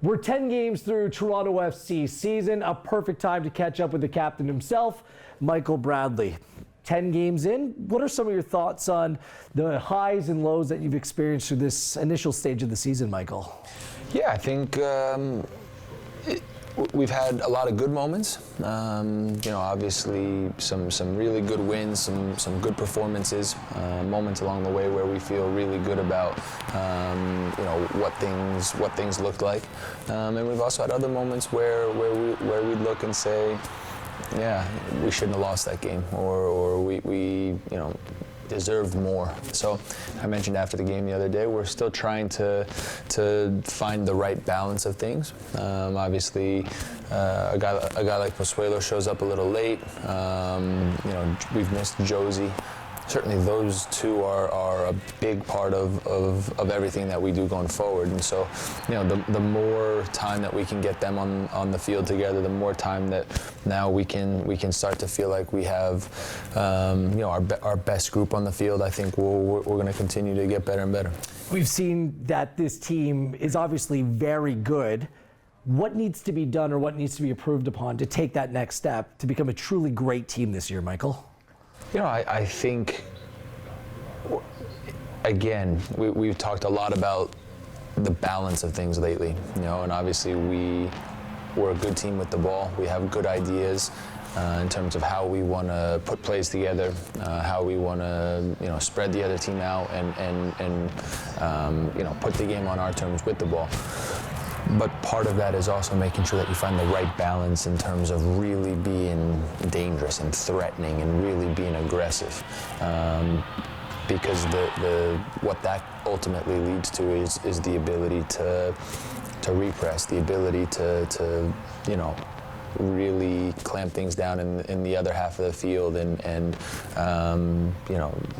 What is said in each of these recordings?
We're 10 games through Toronto FC season, a perfect time to catch up with the captain himself, Michael Bradley. 10 games in, what are some of your thoughts on the highs and lows that you've experienced through this initial stage of the season, Michael? Yeah, I think we've had a lot of good moments. Obviously some really good wins, some good performances, moments along the way where we feel really good about what things looked like. And we've also had other moments where we'd look and say, yeah, we shouldn't have lost that game, or we deserved more. So I mentioned after the game the other day, we're still trying to find the right balance of things. Obviously, a guy like Pozuelo shows up a little late. We've missed Josie. Certainly those two are a big part of everything that we do going forward. And so, the more time that we can get them on the field together, the more time that now we can start to feel like we have our best group on the field. I think we're going to continue to get better and better. We've seen that this team is obviously very good. What needs to be done or what needs to be improved upon to take that next step to become a truly great team this year, Michael? I think, again, we've talked a lot about the balance of things lately, and obviously we're a good team with the ball. We have good ideas in terms of how we want to put plays together, how we want to, spread the other team out and put the game on our terms with the ball. But part of that is also making sure that you find the right balance in terms of really being dangerous and threatening and really being aggressive. Because what that ultimately leads to is the ability to repress, the ability to really clamp things down in the other half of the field and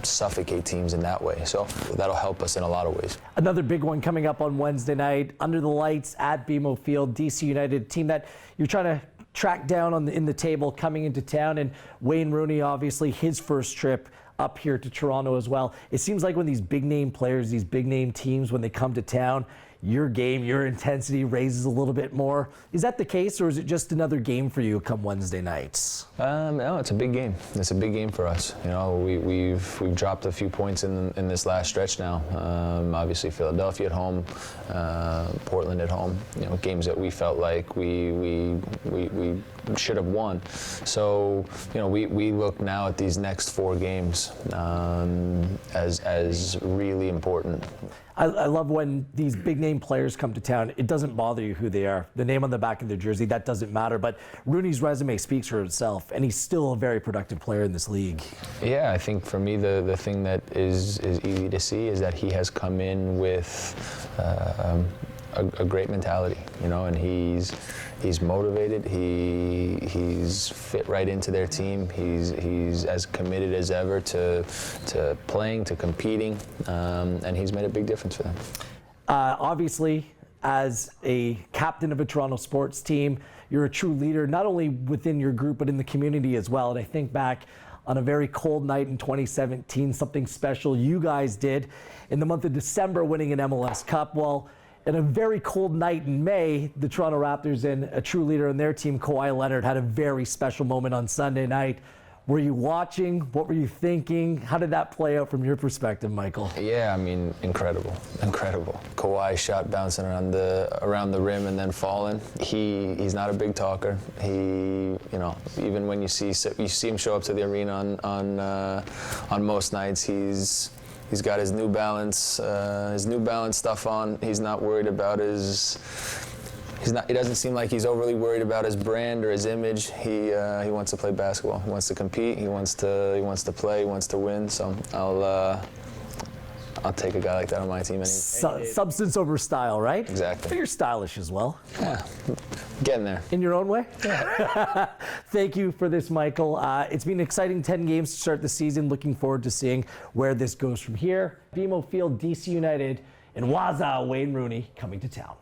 suffocate teams in that way. So that'll help us in a lot of ways. Another big one coming up on Wednesday night, under the lights at BMO Field, DC United, team that you're trying to track down in the table coming into town, and Wayne Rooney, obviously his first trip up here to Toronto as well. It seems like when these big name players, these big name teams, when they come to town, your game, your intensity raises a little bit more. Is that the case, or is it just another game for you come Wednesday nights? No, it's a big game. It's a big game for us. We've dropped a few points in this last stretch now. Obviously, Philadelphia at home, Portland at home. Games that we felt like we should have won. So we look now at these next 4 games as really important. I love when these big name players come to town. It doesn't bother you who they are. The name on the back of their jersey, that doesn't matter. But Rooney's resume speaks for itself, and he's still a very productive player in this league. Yeah, I think for me the thing that is easy to see is that he has come in with a great mentality, and he's motivated. He's fit right into their team. He's as committed as ever to playing, to competing, and he's made a big difference for them. Obviously, as a captain of a Toronto sports team, you're a true leader, not only within your group, but in the community as well. And I think back on a very cold night in 2017, something special you guys did in the month of December, winning an MLS Cup. Well, in a very cold night in May, the Toronto Raptors and a true leader in their team, Kawhi Leonard, had a very special moment on Sunday night. Were you watching? What were you thinking? How did that play out from your perspective, Michael? Yeah, incredible. Kawhi shot bouncing around the rim and then falling. He's not a big talker. He, even when you see him show up to the arena on most nights, He's got his New Balance stuff on. He's not worried about He doesn't seem like he's overly worried about his brand or his image. He wants to play basketball. He wants to compete. He wants to play. He wants to win. So I'll take a guy like that on my team. Substance over style, right? Exactly. But you're stylish as well. Yeah, getting there. In your own way? Yeah. Thank you for this, Michael. It's been an exciting 10 games to start the season. Looking forward to seeing where this goes from here. BMO Field, DC United, and Waza, Wayne Rooney coming to town.